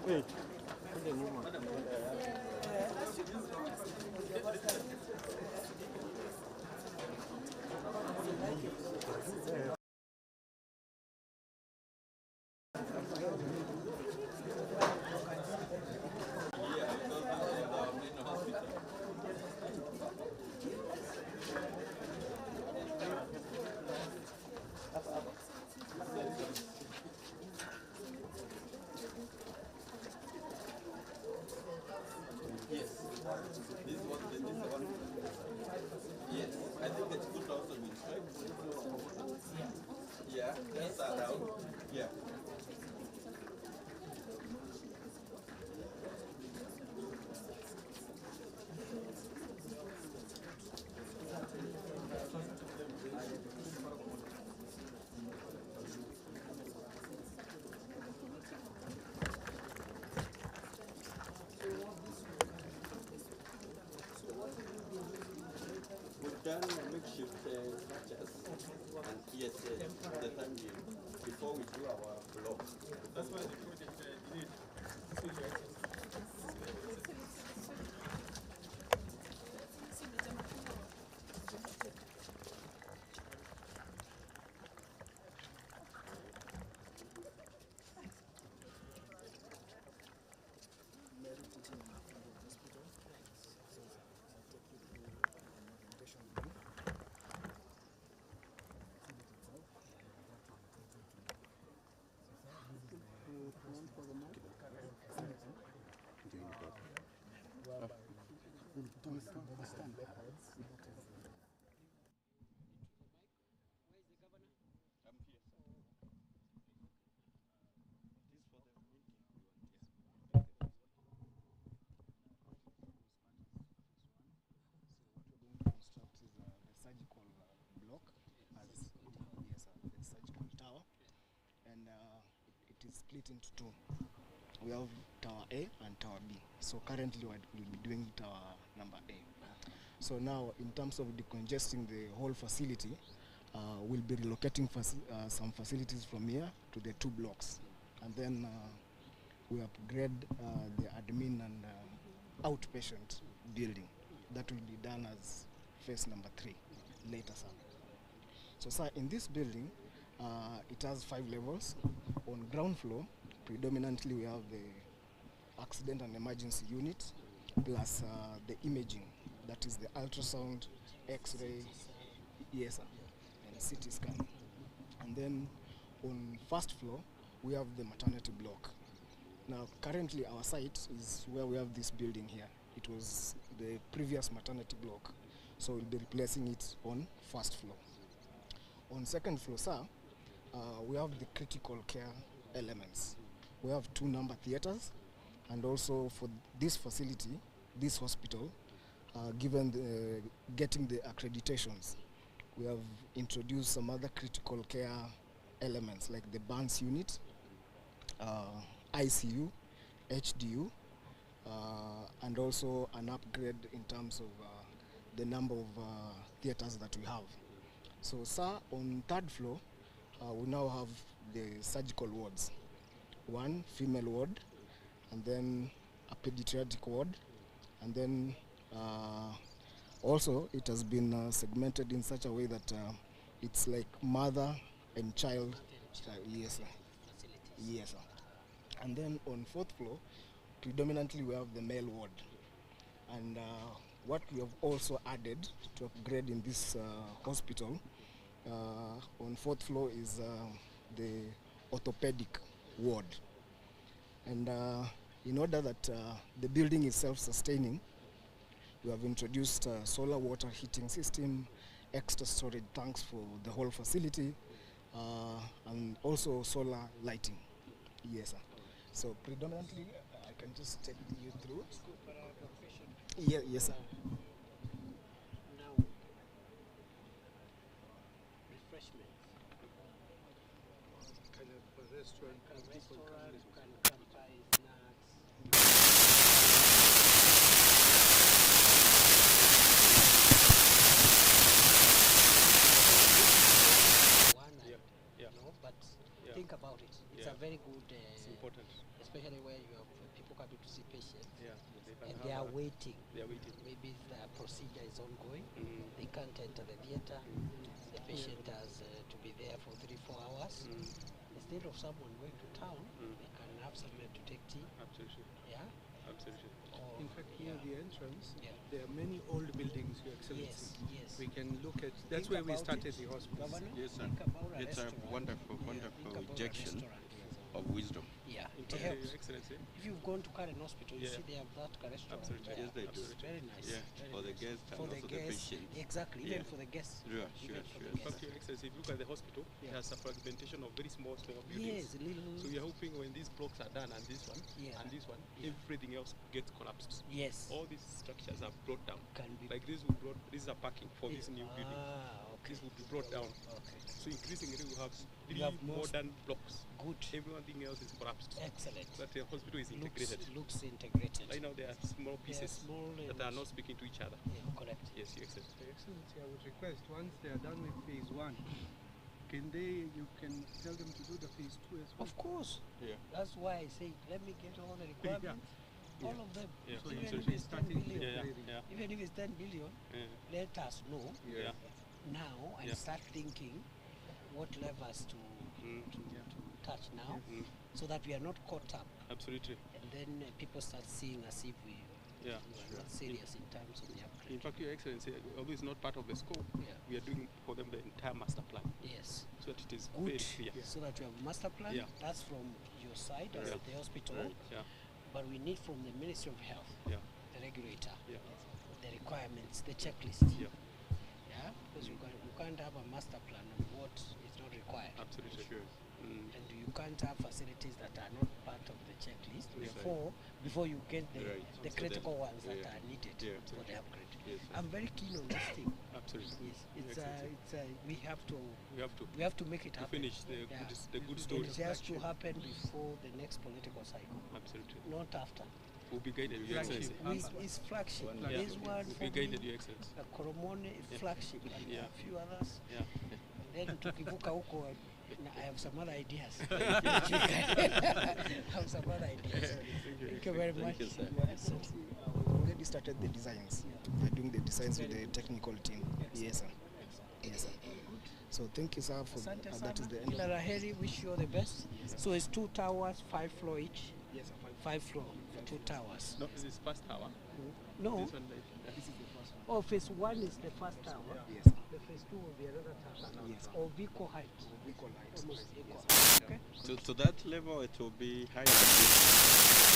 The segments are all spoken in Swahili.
Hey, kule nyuma. Done makeshift structures, and yes, the time before we do our block. That's why the project did. Split into two. We have Tower A and Tower B. So currently we'll be doing Tower number A. So now in terms of decongesting the whole facility, we'll be relocating some facilities from here to the two blocks. And then we upgrade the admin and outpatient building. That will be done as phase number 3 later, sir. So sir, in this building, it has 5 levels. On ground floor, predominantly we have the accident and emergency unit, plus the imaging, that is the ultrasound, X-ray, yes, sir, and CT scan. And then on first floor, we have the maternity block. Now, currently our site is where we have this building here. It was the previous maternity block, so we'll be replacing it on first floor. On second floor, sir, we have the critical care elements. We have 2 number theaters, and also for this facility, this hospital, given getting the accreditations, we have introduced some other critical care elements like the burns unit, ICU, HDU, and also an upgrade in terms of the number of theaters that we have. So, sir, on third floor, we now have the surgical wards. 1 female ward, and then a pediatric ward, and then also it has been segmented in such a way that it's like mother and child. Yes, sir. Yes, sir. And then on fourth floor, predominantly we have the male ward. And what we have also added to upgrade in this hospital on fourth floor is the orthopedic ward. And in order that the building is self-sustaining, we have introduced a solar water heating system, extra storage tanks for the whole facility, and also solar lighting. Yes, sir. So predominantly, I can just take you through. Yeah, yes, sir. Now, refreshments. Kind of a restaurant. Can come buy snacks. But think about it. It's a very good. It's important. It's especially where you have people coming to see patients Yeah. and they are waiting. They are waiting. Maybe the procedure is ongoing. Mm. They can't enter the theater. The patient has to be there for 3-4 hours. Instead of someone going to town, they can have someone to take tea. Absolutely. Yeah. Absolutely. Or, In fact, near the entrance, Yeah. there are many old buildings, Your Excellency. Yes. We can look at. That's Think where we about started it, the hospital. Governor, Yes, sir. think about a It's a restaurant. wonderful, Think wonderful about a injection restaurant. of wisdom. Yeah, In it fact, helps. Your Excellency. If you've gone to Karen Hospital, you Yeah. see they have that restaurant. Absolutely. Yeah, Yes, they do. it's very nice. Yeah, very for the nice. guests and For the also the guests, patients. exactly. Even Yeah. for the guests. Sure, Even sure, for sure. the In fact, guests. Your Excellency, if you look at the hospital, Yeah. there's a fragmentation of very small buildings. Yes, little. So we are hoping when these blocks are done and this one Yeah. and this one, Yeah. everything else gets collapsed. Yes. All these structures are brought down. Can be. Like this will brought. This is a parking for this new building. Okay. This will be brought down. Okay. So increasingly we have three have more modern blocks. Good. Everything else is collapsed. Excellent. But the hospital is integrated. Looks integrated. Right now there are small They are pieces small that are and- not speaking to each other. Yeah, correct. Yes, Your Excellency. Your Excellency, I would request once they are done with phase 1, you can tell them to do the phase 2 as well. Of course. Yeah. That's why I say let me get all the requirements. Yeah. All of them. Yeah. So So even if absolutely. it's 10 Starting billion, yeah. even if it's 10 billion, Yeah. let us know Yeah. now and Yeah. start thinking what levers to touch now, so that we are not caught up, Absolutely. and then people start seeing as if we Yeah. are not serious in terms of the In upgrade. fact, Your Excellency, although it's not part of the scope, Yeah. we are doing for them the entire master plan Yes. so that it is Good. very clear. So that we have a master plan. Yeah. That's from your side as Yeah. the hospital, Right. Yeah. but we need from the Ministry of Health, Yeah. the regulator, Yeah. the requirements, the checklist. Yeah. Yeah, because you can't have a master plan of what is not required, Absolutely. Sure. and you can't have facilities that are not part of the checklist Yeah. before you get the, Right. the So critical then- ones that yeah. are needed Yeah. for the upgrade. Yes, sir. I'm very keen on this thing. Absolutely. Yes, Excellency. we have to We have to make it to happen. finish the Yeah. good story. It has to happen before the next political cycle, Absolutely. not after. We'll be guided, Your Excellency. It's flagship. One- Yeah. This one, We'll be guided, Your Excellency. Koromone is Yeah. flagship, and Yeah. a few others. Yeah. Then tukivuka huko, I have some other ideas. I have some other ideas. Thank you very much. you, sir. Yes, sir. We already started the designs. We're doing the designs with the technical team. Yes, sir. Yes, sir. So thank you, sir, for Asante that is the sana. end. Kila laheri, wish you all the best. So it's 2 towers, 5 floor each. Yes, sir. 5 floor, 2 towers. No, this is first tower. No, This one, This is the first one. oh, phase 1 is the first tower. Yes, sir. The phase 2 will be another tower. Yes. Of equal height. Equal height. Almost equal. Yes. Okay. To that level, it will be higher than this.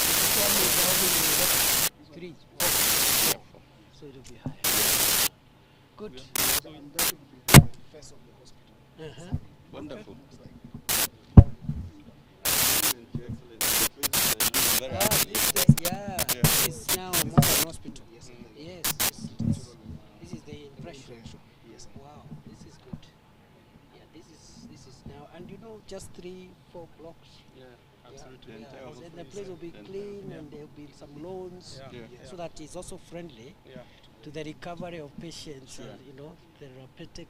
This one is only 3, 4. So it will be higher. Good. And that will be the face of the hospital. Uh-huh. Wonderful. It's like Your Excellency, the place is very Ah, Yeah. this is now a modern hospital. yes, sir. Yes, this is the impression. Differential. Yes, sir. Wow, this is good. Yeah, this is now, and you know, just 3-4 blocks. yeah, absolutely. The Yeah, entire and hospital the place will be is- clean, and there will be some lawns, Yeah. Yeah. so that it's also friendly Yeah. to the recovery of patients. Sure. And, you know, therapeutic.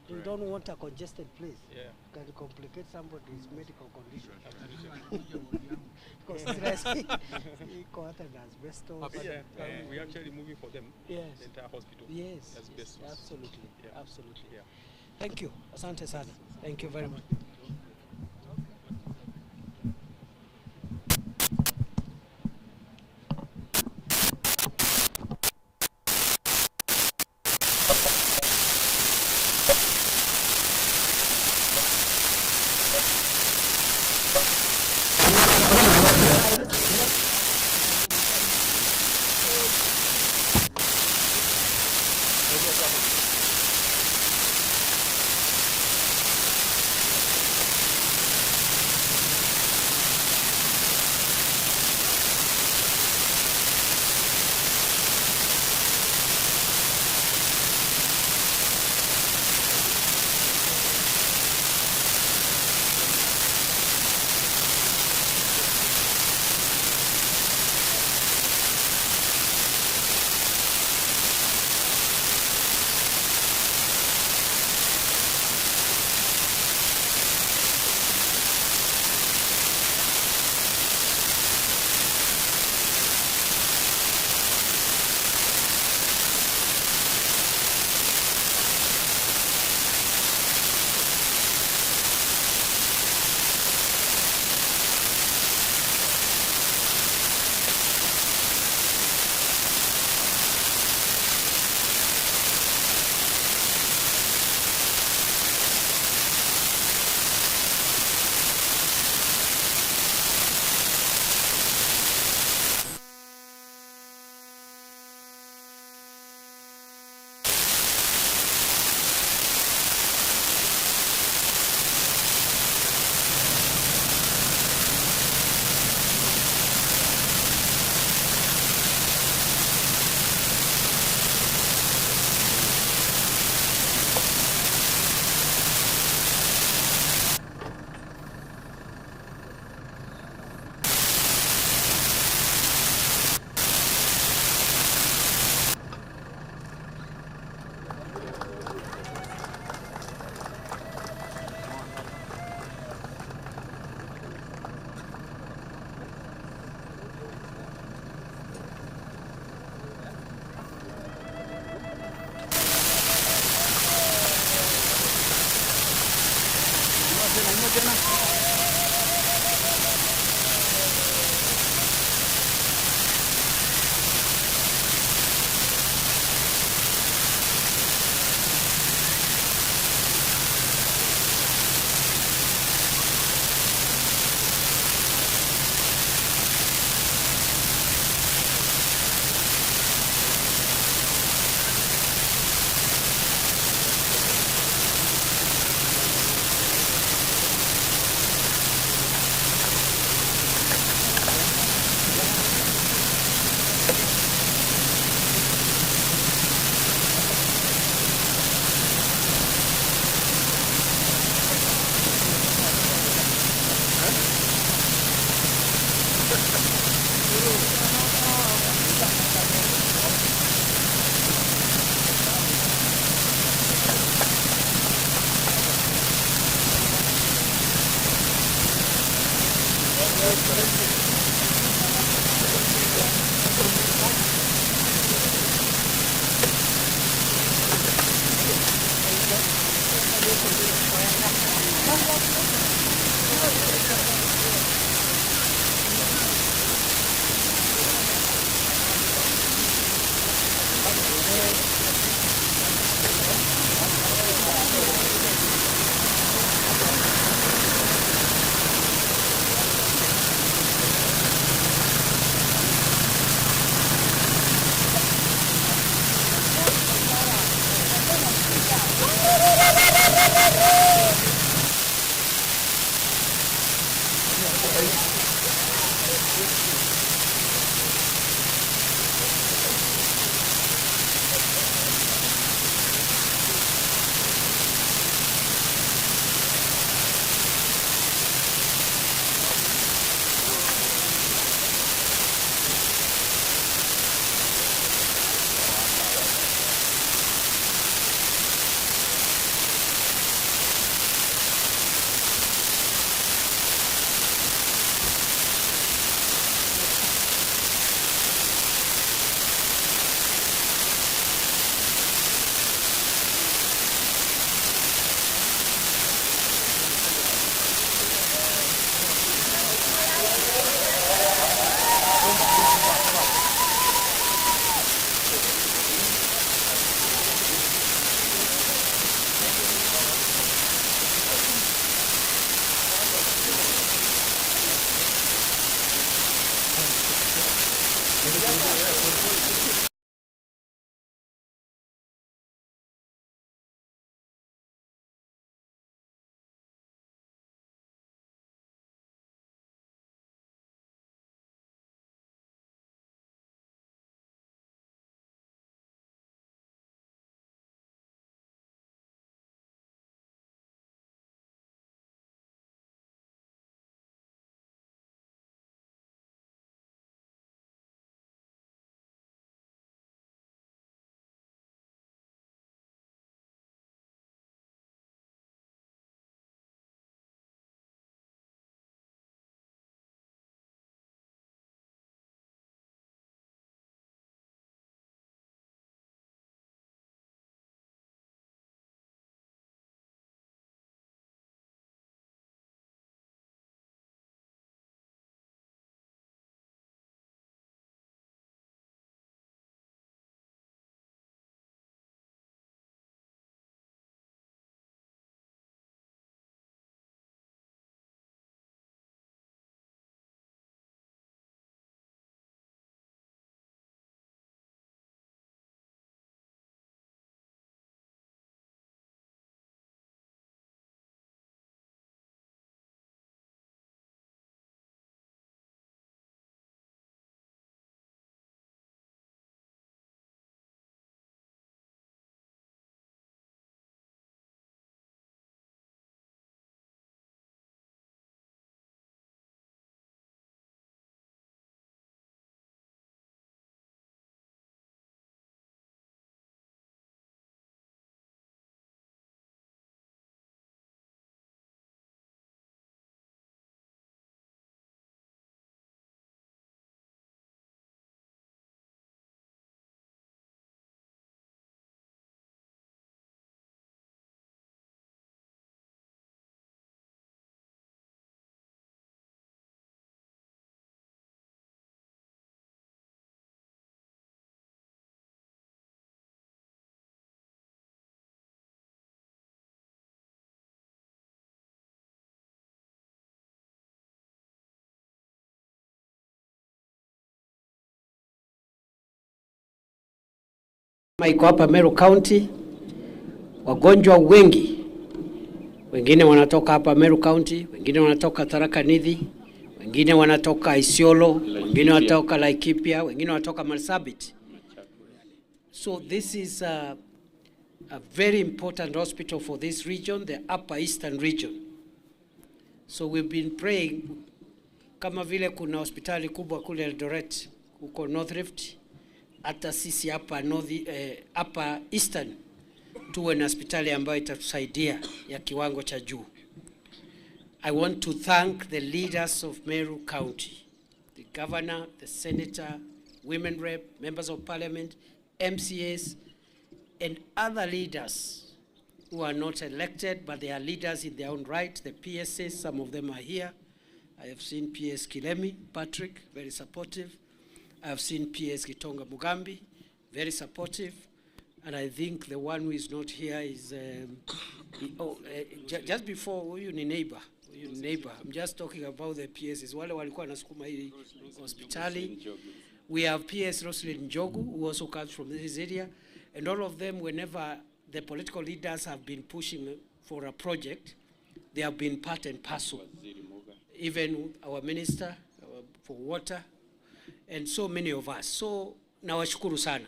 You Correct. don't want a congested place. Yeah. Can complicate somebody's medical condition. Absolutely. Because stress, iko hata na asbestos. Yeah. We're actually moving for them Yes. the entire hospital. Yes, As yes, best as- absolutely, Yeah. absolutely. Yeah. Thank you. Asante sana. Thank you very much. Iko hapa Meru County, wagonjwa wengi, wengine wanatoka hapa Meru County, wengine wanatoka Tharaka Nithi, wengine wanatoka Isiolo, wengine wanatoka Laikipia, wengine wanatoka Marsabit. So this is a very important hospital for this region, the Upper Eastern region. So we've been praying Kama vile kuna hospitali kubwa kule Eldoret huko North Rift, hata sisi hapa hapa Eastern tuwe na hospitali ambayo itatusaidia ya kiwango cha juu. I want to thank the leaders of Meru County, the governor, the senator, women rep, members of parliament, MCAs, and other leaders who are not elected, but they are leaders in their own right. The PSAs, some of them are here. I have seen PS Kilemi, Patrick, very supportive. I have seen PS Gitonga Mugambi, very supportive. And I think the one who is not here is, just before, you neighbor. I'm just talking about the PSs. Wale walikuwa nasukuma hii hospitali. We have PS Roslyn Njogu, who also comes from this area. And all of them, whenever the political leaders have been pushing for a project, they have been part and parcel. Even our minister for water, and so many of us. So, nawashukuru sana.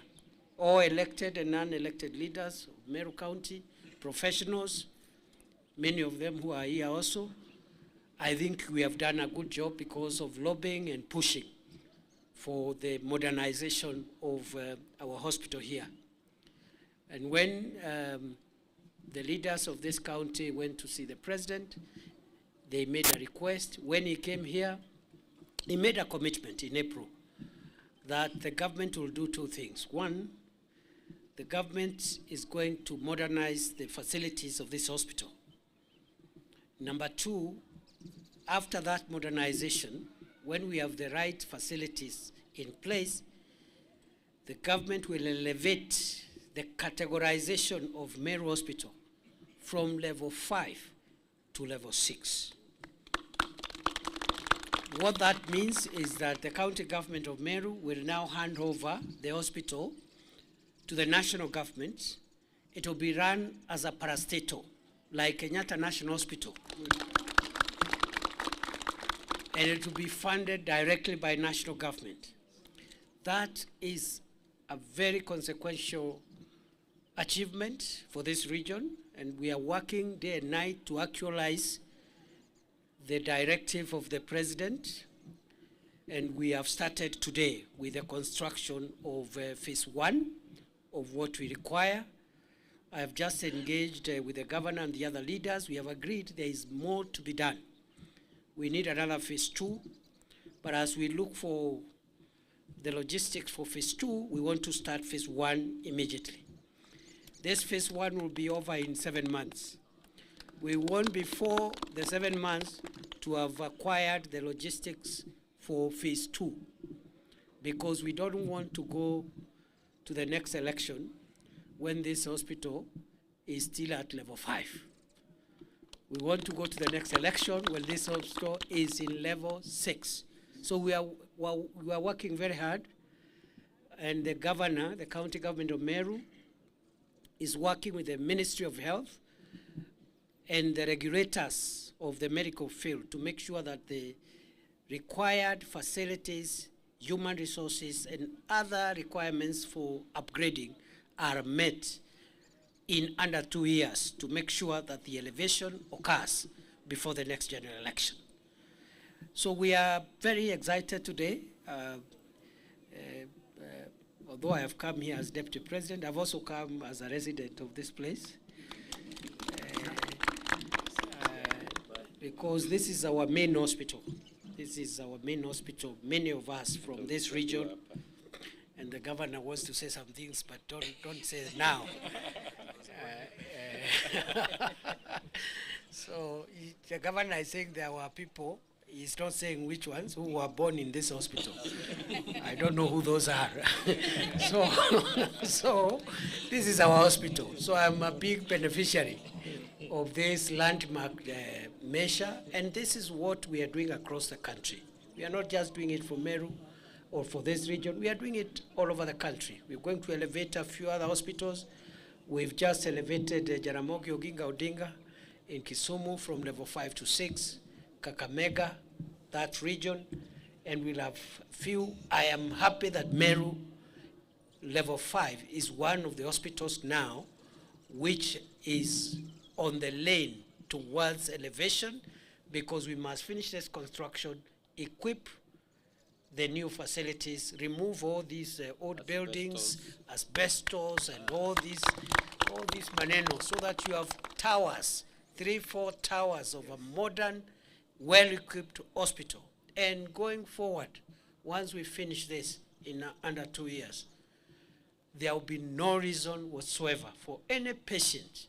All elected and non-elected leaders of Meru County, professionals, many of them who are here also. I think we have done a good job because of lobbying and pushing for the modernization of our hospital here. And when the leaders of this county went to see the president, they made a request. When he came here, he made a commitment in April that the government will do two things. One, the government is going to modernize the facilities of this hospital. Number two, after that modernization, when we have the right facilities in place, the government will elevate the categorization of Meru Hospital from level 5 to level 6. What that means is that the county government of Meru will now hand over the hospital to the national government. It will be run as a parastatal, like Kenyatta National Hospital. And it will be funded directly by national government. That is a very consequential achievement for this region, and we are working day and night to actualize the directive of the president, and we have started today with the construction of phase 1 of what we require. I have just engaged with the governor and the other leaders. We have agreed there is more to be done. We need another phase 2, but as we look for the logistics for phase 2, we want to start phase 1 immediately. This phase 1 will be over in 7 months. We want before the 7 months to have acquired the logistics for phase 2, because we don't want to go to the next election when this hospital is still at level 5. We want to go to the next election when this hospital is in level 6. So we are working very hard, and the governor, the county government of Meru, is working with the Ministry of Health and the regulators of the medical field to make sure that the required facilities, human resources, and other requirements for upgrading are met in under 2 years to make sure that the elevation occurs before the next general election. So we are very excited today. Although I have come here as Deputy President, I've also come as a resident of this place. Because this is our main hospital. This is our main hospital. Many of us from this region, and the governor wants to say some things, but don't say it now. So the governor is saying there were people, he's not saying which ones, who were born in this hospital. I don't know who those are. So this is our hospital. So I'm a big beneficiary of this landmark measure, and this is what we are doing across the country. We are not just doing it for Meru or for this region, we are doing it all over the country. We're going to elevate a few other hospitals. We've just elevated Jaramogi Oginga Odinga in Kisumu from level 5 to 6, Kakamega, that region, and we'll have few. I am happy that Meru level 5 is one of the hospitals now which is on the lane towards elevation, because we must finish this construction equip the new facilities, remove all these old buildings, asbestos, and all these maneno, so that you have towers, 3-4 towers of a modern, well-equipped hospital. And going forward, once we finish this in under 2 years, there will be no reason whatsoever for any patient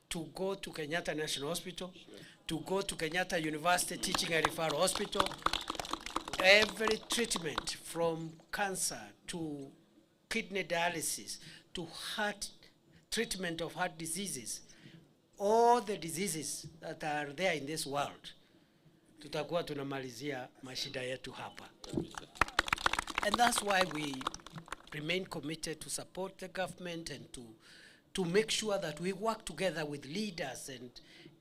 to go to Kenyatta National Hospital, to go to Kenyatta University Teaching and Referral Hospital. Every treatment, from cancer to kidney dialysis to treatment of heart diseases, all the diseases that are there in this world, tutakuwa tunamalizia mashida yetu hapa. And that's why we remain committed to support the government and to make sure that we work together with leaders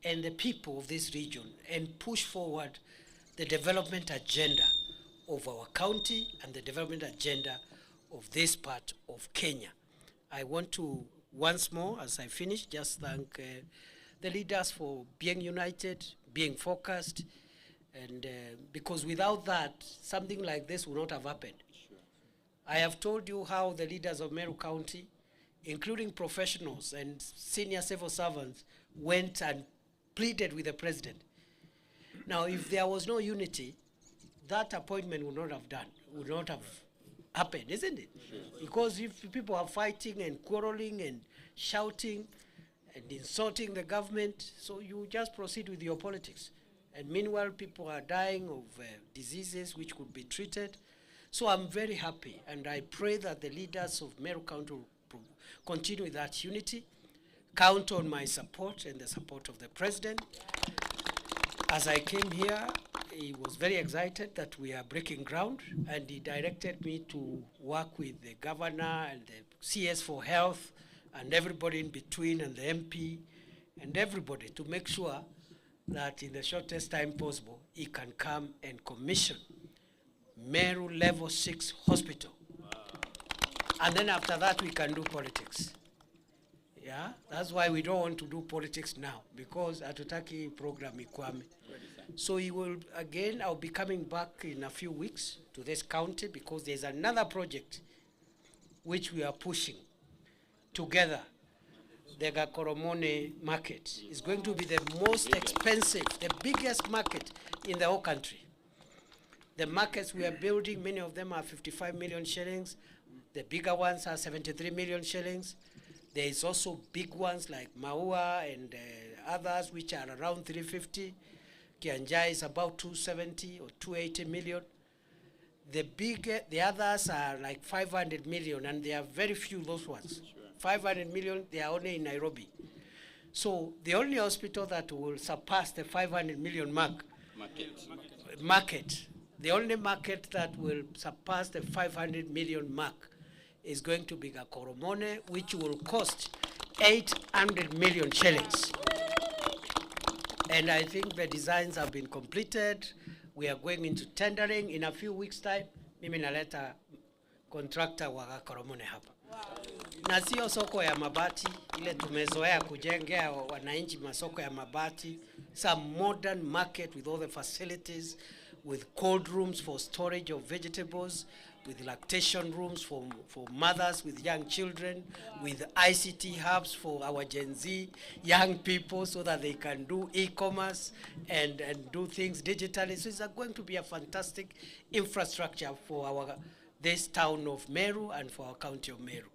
and the people of this region and push forward the development agenda of our county and the development agenda of this part of Kenya. I want to, once more, as I finish, just thank the leaders for being united, being focused, and because without that, something like this would not have happened. Sure. I have told you how the leaders of Meru County, including professionals and senior civil servants, went and pleaded with the president. Now, if there was no unity, that appointment would not have happened, isn't it? Sure. Because if people are fighting and quarreling and shouting and insulting the government, so you just proceed with your politics. And meanwhile, people are dying of diseases which could be treated. So I'm very happy, and I pray that the leaders of Meru County will continue with that unity. Count on my support and the support of the president. As I came here, he was very excited that we are breaking ground, and he directed me to work with the governor and the CS for health and everybody in between, and the MP and everybody, to make sure that in the shortest time possible, he can come and commission Meru Level 6 Hospital. Wow. And then after that, we can do politics. Yeah, that's why we don't want to do politics now, because hatutaki program ikwame. So he will, again, I'll be coming back in a few weeks to this county, because there's another project which we are pushing together. The Gakoromone market is going to be the most expensive, the biggest market in the whole country. The markets we are building, many of them are 55 million shillings. The bigger ones are 73 million shillings. There is also big ones like Maua and others which are around 350. Kianjai is about 270 or 280 million. The others are like 500 million, and there are very few those ones. Sure. 500 million, they are only in Nairobi. So the only hospital that will surpass the 500 million market, the only market that will surpass the 500 million mark is going to be Gakoromone, which will cost 800 million shillings. And I think the designs have been completed. We are going into tendering in a few weeks' time. Mimi naleta contractor wa Gakoromone hapa. Na sio soko ya mabati ile tumezoea kujengea wananchi masoko ya mabati. Some modern market with all the facilities, with cold rooms for storage of vegetables, with lactation rooms for mothers with young children, with ICT hubs for our Gen Z young people so that they can do e-commerce and do things digitally. So it's going to be a fantastic infrastructure for this town of Meru and for our county of Meru.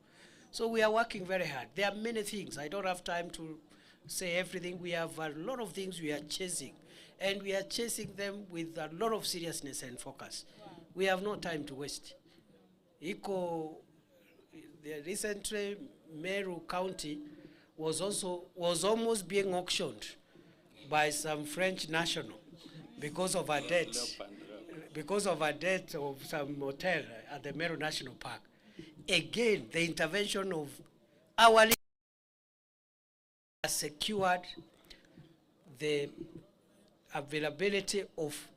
So we are working very hard. There are many things. I don't have time to say everything. We have a lot of things we are chasing, and we are chasing them with a lot of seriousness and focus. We have no time to waste. Recently, Meru County was almost being auctioned by some French national because of a debt, of some hotel at the Meru National Park. Again, the intervention of our leaders has secured the availability of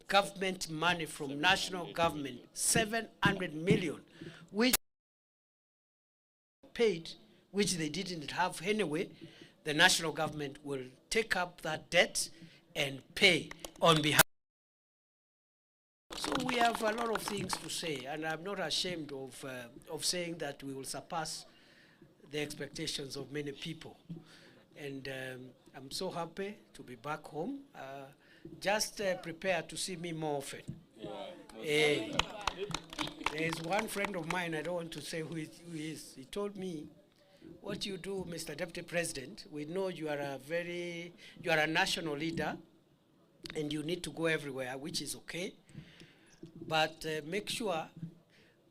government money from national government, 700 million, which paid, which they didn't have anyway. The national government will take up that debt and pay on behalf. So we have a lot of things to say, and I'm not ashamed of saying that we will surpass the expectations of many people. And I'm so happy to be back home. Just prepare to see me more often. There's one friend of mine, I don't want to say who he is. He told me, what you do, Mr. Deputy President, we know you are a national leader and you need to go everywhere, which is okay. But make sure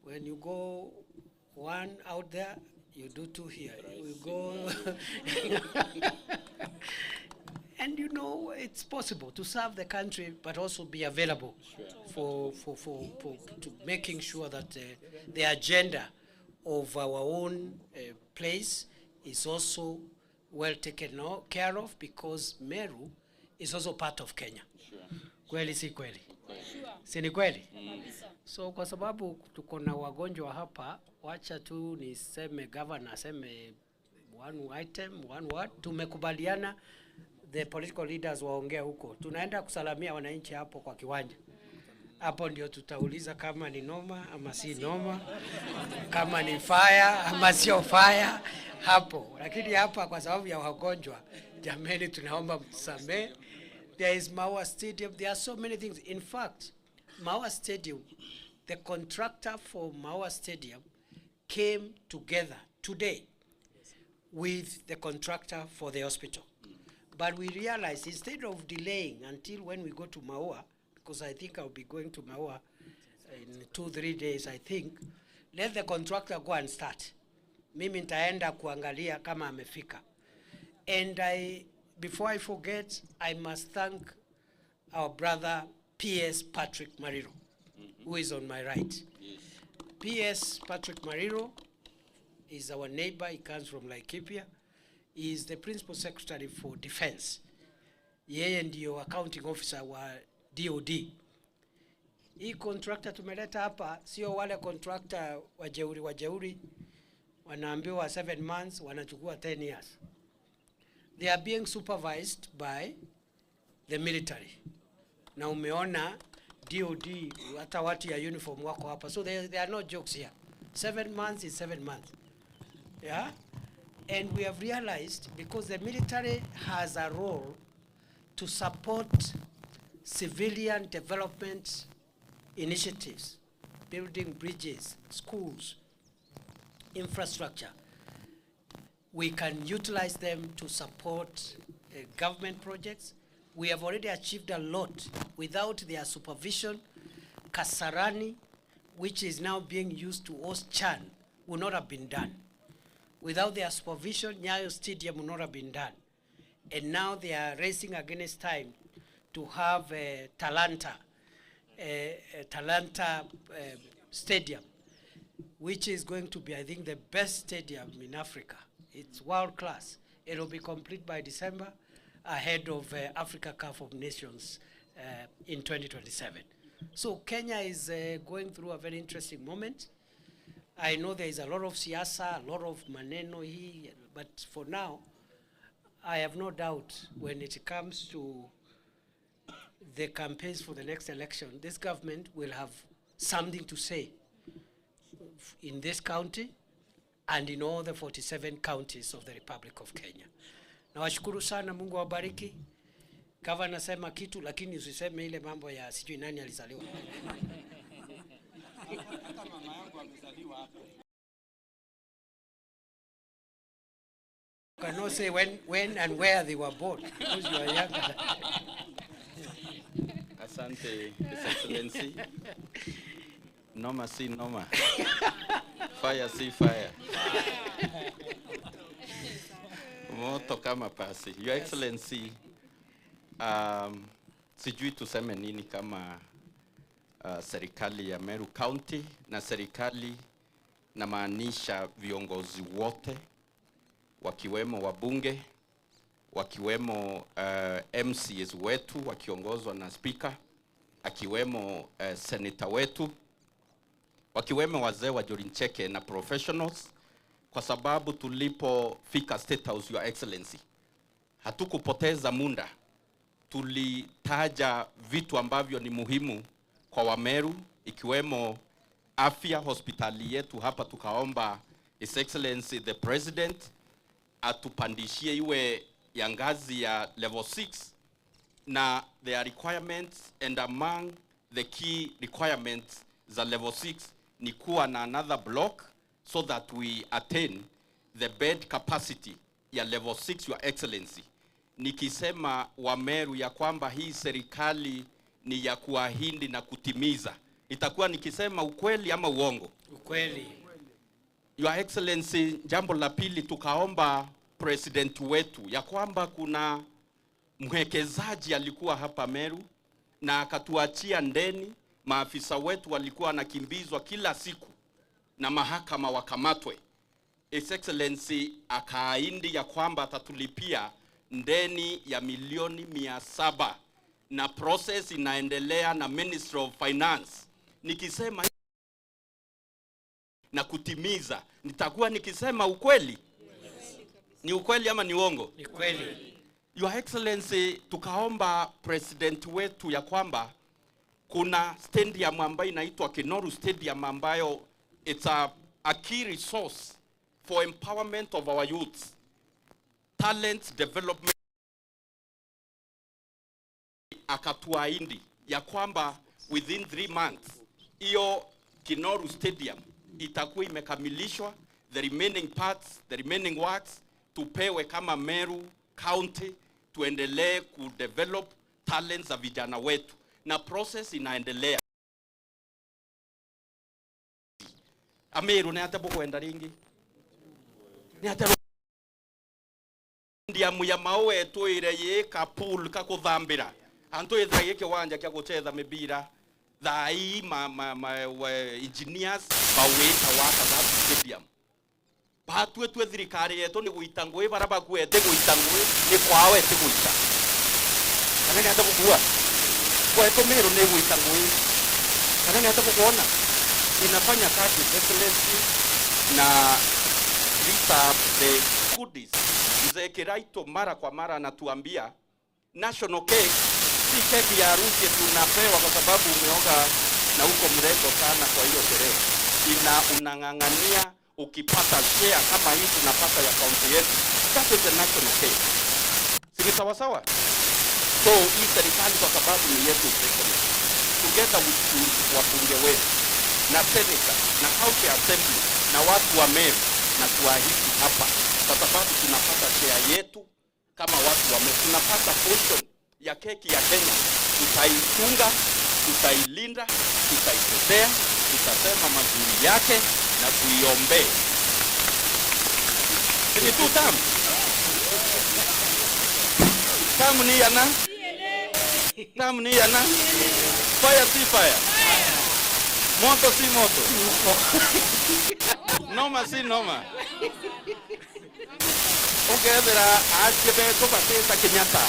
when you go one out there, you do two here. You go, and you know it's possible to serve the country, but also be available for to making sure that the agenda of our own place is also well taken care of, because Meru is also part of Kenya. Kweli si kweli? Si ni kweli? So kwa sababu tuko na wagonjwa hapa, wacha tu niseme governor aseme one item, one word. Tumekubaliana the political leaders waongea huko. Tunaenda kusalamia wananchi hapo kwa kiwanja. Hapo ndio tutauliza kama ni noma ama si noma, kama ni fire ama sio fire hapo. Lakini hapa kwa sababu ya wagonjwa, jameni tunaomba mtusamee. There is Maua Stadium. There are so many things. In fact, Maua Stadium, the contractor for Maua Stadium came together today with the contractor for the hospital. But we realized instead of delaying until when we go to Maua, because I think I'll be going to Maua in 2-3 days, I think, let the contractor go and start. Mimi nitaenda kuangalia kama amefika. And before I forget, I must thank our brother P.S. Patrick Mariro, who is on my right. Yes. P.S. Patrick Mariro is our neighbor. He comes from Laikipia. He is the principal secretary for defense. Yeye ndio accounting officer wa DOD. Hii contractor tumeleta hapa sio wale contractor wajeuri wanaambiwa 7 months wanachukua 10 years. They are being supervised by the military. Na umeona DOD hata watu ya uniform wako hapa. So there are no jokes here. 7 months is 7 months. Yeah? And we have realized, because the military has a role to support civilian development initiatives, building bridges, schools, infrastructure, we can utilize them to support government projects. We have already achieved a lot. Without their supervision, Kasarani, which is now being used to host Chan, would not have been done. Without their supervision, Nyayo Stadium would not have been done. And now they are racing against time to have Talanta Stadium, which is going to be, I think, the best stadium in Africa. It's world class. It will be complete by December, ahead of Africa Cup of Nations in 2027. So Kenya is going through a very interesting moment. I know there is a lot of siasa, a lot of maneno here, but for now, I have no doubt when it comes to the campaigns for the next election, this government will have something to say in this county and in all the 47 counties of the Republic of Kenya. Nawashukuru sana, Mungu awabariki. Gavana sema kitu lakini usiseme ile mambo ya sijui nani alizaliwa. Cannot say when and where they were born, because you are younger. Asante, His Excellency. Noma si noma. Fire si fire. Moto kama pasi. Your Excellency, sijui tuseme nini kama serikali ya Meru County, na serikali na maanisha viongozi wote, wakiwemo wabunge, wakiwemo MCs wetu wakiongozwa na speaker, akiwemo senator wetu, wakiwemo wazee wa Jorincheke na professionals, kwa sababu tulipofika State House, Your Excellency, hatukupoteza muda. Tulitaja vitu ambavyo ni muhimu kwa Wameru, ikiwemo afya, hospitali yetu hapa. Tukaomba His Excellency the President atupandishie iwe ya ngazi ya level 6, na there are requirements, and among the key requirements za level 6 ni kuwa na another block so that we attain the bed capacity ya level 6, Your Excellency. Nikisema Wameru ya kwamba hii serikali ni ya kuahidi na kutimiza, itakuwa nikisema ukweli ama uongo? Ukweli. Your Excellency, jambo la pili, tukaomba president wetu ya kwamba kuna mwekezaji alikuwa hapa Meru na akatuachia ndeni. Maafisa wetu walikuwa wanakimbizwa kila siku na mahakama wakamatwe. His Excellency akaahidi ya kwamba atatulipia ndeni ya milioni 700, na process inaendelea na Ministry of Finance. Nikisema na kutimiza, nitakuwa nikisema ukweli? Ni ukweli ama ni uongo? Ni kweli. Your Excellency, tukaomba president wetu ya kwamba kuna stadium ambayo inaitwa Meru Stadium, ambayo it's a key resource for empowerment of our youth, talent development. Akatuahidi ya kwamba within 3 months hiyo Meru Stadium itakuwa imekamilishwa, the remaining parts, the remaining works tupewe kama Meru County, tuendelee kudevelop talents za vijana wetu, na process inaendelea. Ameru ne hata kwenda ringi ni hata ndia muya mawe toire ye ka pool ka kuthambira anto ethra ye kiwanja kya guchetha mibira thai engineers baweta waka that stadium patwe twe thirikari yetu ni guita ngui baraba kwete guita ngui ni kwawe ti guita kana ni hata kugua kwetu Meru ni guita ngui kana ni hata kuona inafanya kazi excellency na Rita the goodies. Mzee Kiraito mara kwa mara anatuambia national cake si keki ya harusi tunapewa kwa sababu umeoga na uko mrembo sana, kwa hiyo sherehe unang'ang'ania ukipata share kama hii tunapata ya kaunti yetu, that is the national cake. Si sawa sawa? So hii serikali kwa sababu ni yetu president, together with wabunge wetu na senator na county assembly na watu wa Meru, na tuahidi hapa kwa sababu tunapata share yetu kama watu wa Meru, tunapata portion ya keki ya Kenya. Tutaitunga, tutailinda, tutaitetea, tutasema mazuri yake na tuiombee. Ni tu tamu. Tamu ni yana? Tamu ni yana? Fire si fire. Moto si moto. Noma si noma. Ukethera achebe tupateta Kenyatta.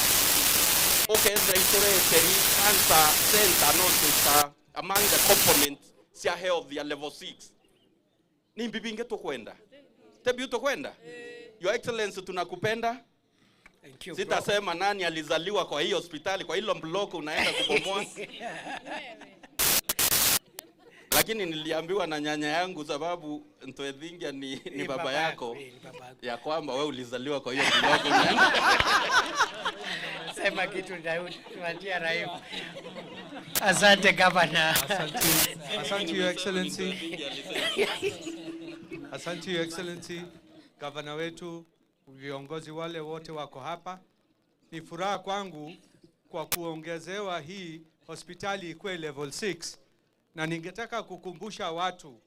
Ukethera itore teri cancer center no among the components sia health ya level 6. Ni mbibinge tukwenda. Tebi utakwenda? Your Excellency, tunakupenda. Thank you. Sitasema nani alizaliwa kwa hii hospitali, kwa hilo block unaenda kubomoa. Lakini niliambiwa na nyanya yangu sababu Ntoethingia ni baba yako, ya kwamba wewe ulizaliwa kwa hiyo block unaenda. Sema kitu tunatia raifu. Asante Governor. Asante Your Excellency. Asante Your Excellency, Governor wetu, viongozi wale wote wako hapa. Ni furaha kwangu kwa kuongezewa hii hospitali ikuwe level 6, na ningetaka kukumbusha watu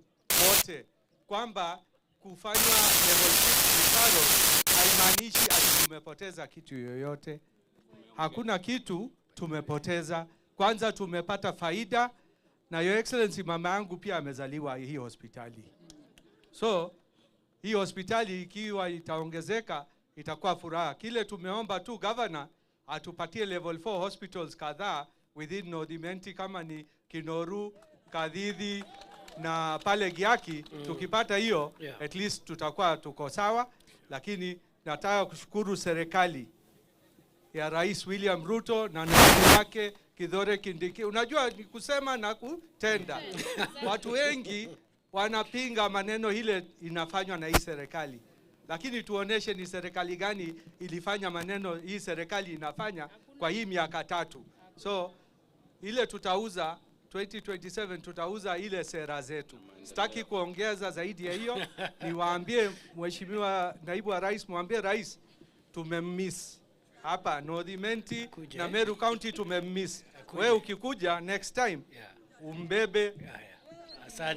wote kwamba kufanywa level 6 referral haimaanishi ati tumepoteza kitu yoyote. Hakuna kitu tumepoteza. Kwanza tumepata faida, na Your Excellency, mama yangu pia amezaliwa hii hospitali. So hii hospitali ikiwa itaongezeka itakuwa furaha. Kile tumeomba tu Governor atupatie level 4 hospitals kadhaa within North Imenti, kama ni Kinoru, Kadhithi na pale Giaki. Tukipata hiyo at least tutakuwa tuko sawa. Lakini nataka kushukuru serikali ya Rais William Ruto na naibu wake Kithure Kindiki. Unajua ni kusema na kutenda. Watu wengi wanapinga maneno ile inafanywa na hii serikali. Lakini tuoneshe ni serikali gani ilifanya maneno hii serikali inafanya kwa hii miaka 3. So ile tutauza 2027 tutauza ile sera zetu. Sitaki kuongeza zaidi ya hiyo. Niwaambie Mheshimiwa Naibu wa Rais, mwambie Rais tumemiss hapa North Imenti na Meru County tumemiss. Wewe ukikuja next time umbebe.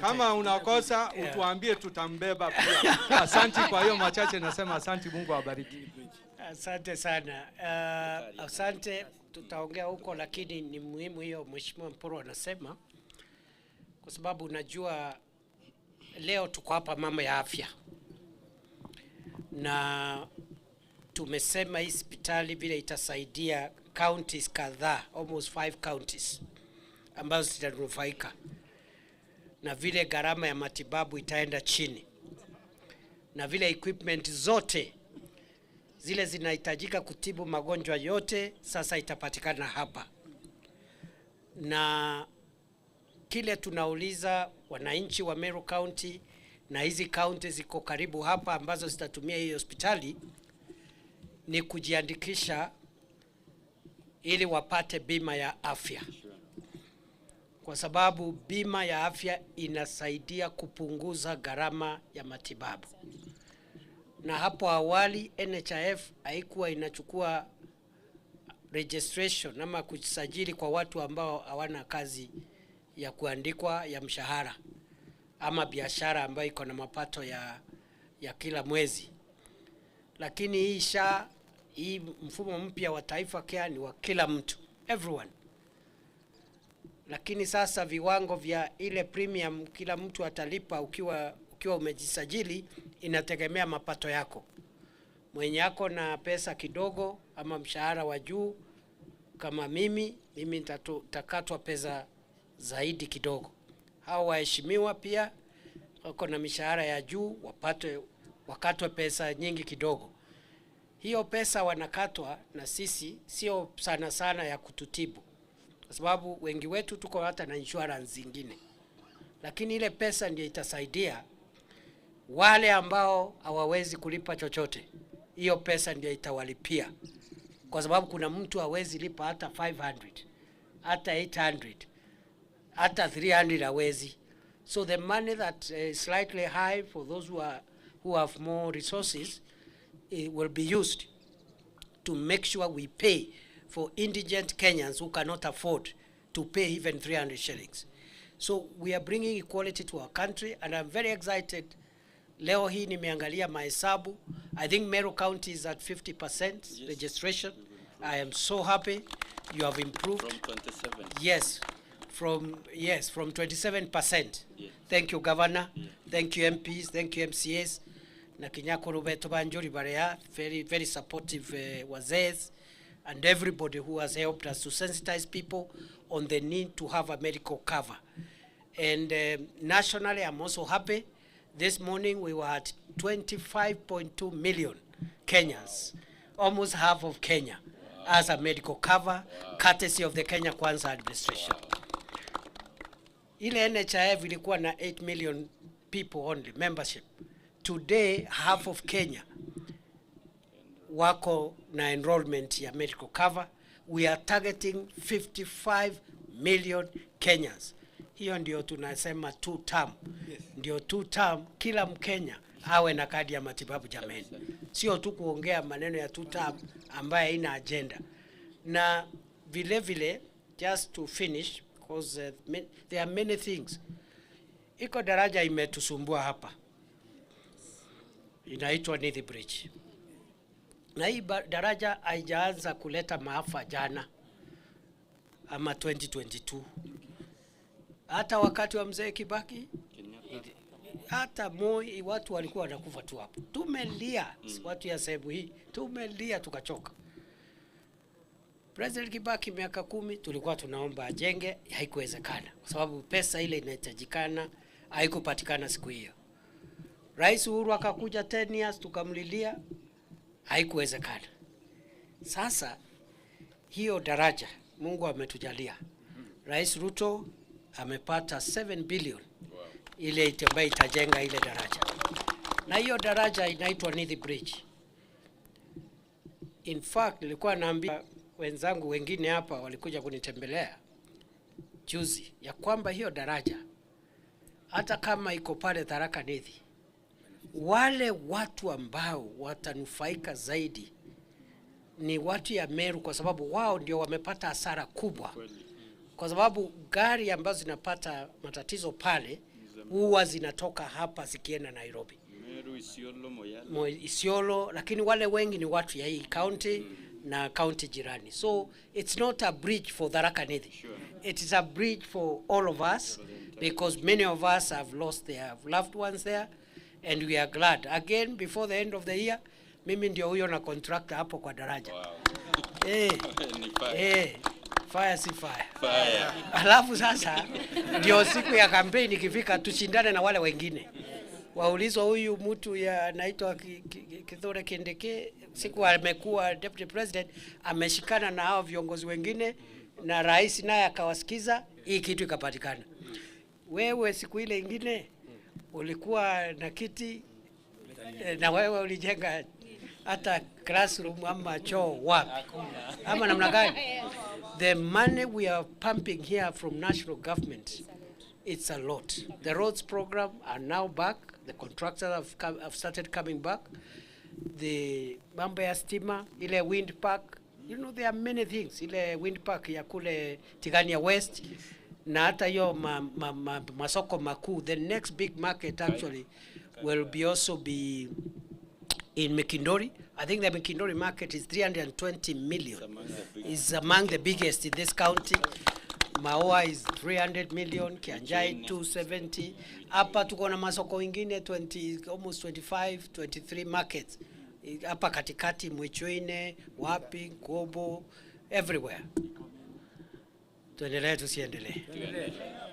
Kama unakosa utuambie tutambeba pia. Asante kwa hiyo machache nasema asante, Mungu awabariki. Asante sana. Asante, tutaongea huko, lakini ni muhimu hiyo Mheshimiwa Mporo anasema, kwa sababu unajua leo tuko hapa mama ya afya. Na tumesema hii hospitali vile itasaidia counties kadhaa, almost 5 counties ambazo zitanufaika. Na vile gharama ya matibabu itaenda chini. Na vile equipment zote zile zinahitajika kutibu magonjwa yote sasa itapatikana hapa. Na kile tunauliza wananchi wa Meru County na hizi county ziko karibu hapa ambazo zitatumia hii hospitali ni kujiandikisha ili wapate bima ya afya. Kwa sababu bima ya afya inasaidia kupunguza gharama ya matibabu. Na hapo awali NHIF haikuwa inachukua registration ama kujisajili kwa watu ambao hawana kazi ya kuandikwa ya mshahara ama biashara ambayo iko na mapato ya kila mwezi. Lakini hii mfumo mpya wa Taifa Care ni wa kila mtu, everyone. Lakini sasa viwango vya ile premium kila mtu atalipa ukiwa umejisajili inategemea mapato yako. Mwenye yako na pesa kidogo ama mshahara wa juu kama mimi nitakatwa pesa zaidi kidogo. Hao waheshimiwa pia wako na mishahara ya juu wakatwe pesa nyingi kidogo. Hiyo pesa wanakatwa na sisi sio sana sana ya kututibu. Kwa sababu wengi wetu tuko hata na insurance zingine. Lakini ile pesa ndio itasaidia wale ambao hawawezi kulipa chochote. Hiyo pesa ndio itawalipia. Kwa sababu kuna mtu hawezi lipa hata 500, hata 800, hata 300 hawezi. So the money that is slightly high for those who have more resources will be used to make sure we pay for indigent Kenyans who cannot afford to pay even 300 shillings. So we are bringing equality to our country, and I'm very excited. Leo hii nimeangalia mahesabu. I think Meru County is at 50% registration. I am so happy you have improved. From 27. Yes, from 27%. Yes. Thank you, Governor. Yes. Thank you, MPs. Thank you, MCAs. Na Kinyako Rubeto Banjuri Barea, very supportive wazees, and everybody who has helped us to sensitize people on the need to have a medical cover. And nationally, I'm also happy. This morning we were at 25.2 million Kenyans, almost half of Kenya, as a medical cover, courtesy of the Kenya Kwanza administration. Ile NHIF ilikuwa na 8 million people only membership. Today, half of Kenya wako na enrollment ya medical cover. We are targeting 55 million Kenyans. Hiyo ndio tunasema 2 term. Yes. Ndio 2 term kila Mkenya awe na kadi ya matibabu jameni. Sio tu kuongea maneno ya 2 term ambaye haina agenda. Na vile just to finish, because there are many things. Iko daraja imetusumbua hapa. Inaitwa Nithi Bridge. Na hii daraja haijaanza kuleta maafa jana ama 2022. Hata wakati wa mzee Kibaki, hata Moi, watu walikuwa wanakufa tu hapo. Tumelia, watu ya sehemu hii, tumelia tukachoka. President Kibaki miaka 10 tulikuwa tunaomba ajenge, haikuwezekana. Kwa sababu pesa ile inahitajikana, haikupatikana siku hiyo. Rais Uhuru akakuja 10 years tukamlilia, haikuwezekana. Sasa hiyo daraja Mungu ametujalia. Rais Ruto amepata 7 billion ile ambayo itajenga ile daraja. Na hiyo daraja inaitwa Nithi Bridge. In fact, nilikuwa naambia wenzangu wengine hapa walikuja kunitembelea juzi ya kwamba hiyo daraja hata kama iko pale Tharaka Nithi, wale watu ambao watanufaika zaidi ni watu ya Meru, kwa sababu wao ndio wamepata hasara kubwa. Kwa sababu gari ambazo zinapata matatizo pale huwa zinatoka hapa zikienda Nairobi. Meru, Isiolo, Isiolo, lakini wale wengi ni watu ya hii county na county jirani. So it's not a bridge for Tharaka Nithi. Sure. It is a bridge for all of us, because many of us have lost their loved ones there, and we are glad. Again, before the end of the year, mimi ndio huyo na contractor hapo kwa daraja. Wow. Fire si fire. Fire. Alafu sasa ndio siku ya campaign ikifika, tushindane na wale wengine. Waulizwa huyu mtu ya naitwa Kithure Kindiki, siku amekuwa deputy president, ameshikana na hao viongozi wengine na rais naye akawasikiza, hii kitu ikapatikana. Wewe siku ile ingine ulikuwa na kiti na wewe ulijenga hata classroom ama choo wapi? Ama namna gani? The money we are pumping here from national government, it's a lot. The roads program are now back. The contractors have started coming back. The mambo ya stima, ile wind park, you know, there are many things. Ile wind park ya kule Tigania West, na hata hiyo masoko makuu. The next big market actually will be also be in Mekindori. I think the Mekindori market is 320 million. It's among the biggest in this county. Maoa is 300 million, Kianjai 270. Hapa tuko na masoko ingine 20, almost 25, 23 markets. Hapa katikati, Mwichwine, wapi, Gobo, everywhere. Tuendelee tusiendelee?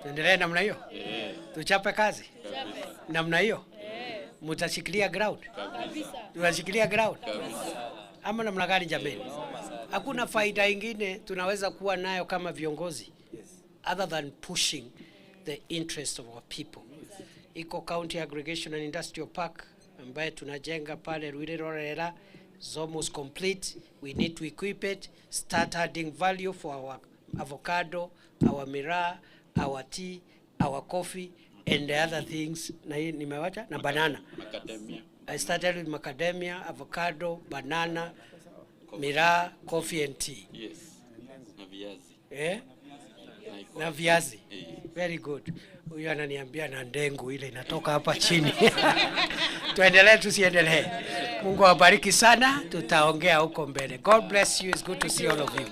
Tuendelee namna hiyo? Tuchape kazi? Namna hiyo? Mutashikilia ground? Tunashikilia ground? Ama namna gani jameni? Hakuna faida ingine tunaweza kuwa nayo kama viongozi other than pushing the interest of our people. Iko County Aggregation and Industrial Park ambaye tunajenga pale Ruirerorera is almost complete. We need to equip it, start adding value for our avocado, our miraa, our tea, our coffee and the other things. Na hii nimewacha na banana. Macadamia. I started with macadamia, avocado, banana, miraa, coffee and tea. Yes. Na viazi. Na viazi. Very good. Huyu ananiambia na ndengu ile inatoka hapa chini. Tuendelee tusiendelee? Mungu awabariki sana, tutaongea huko mbele. God bless you. It's good to see all of you.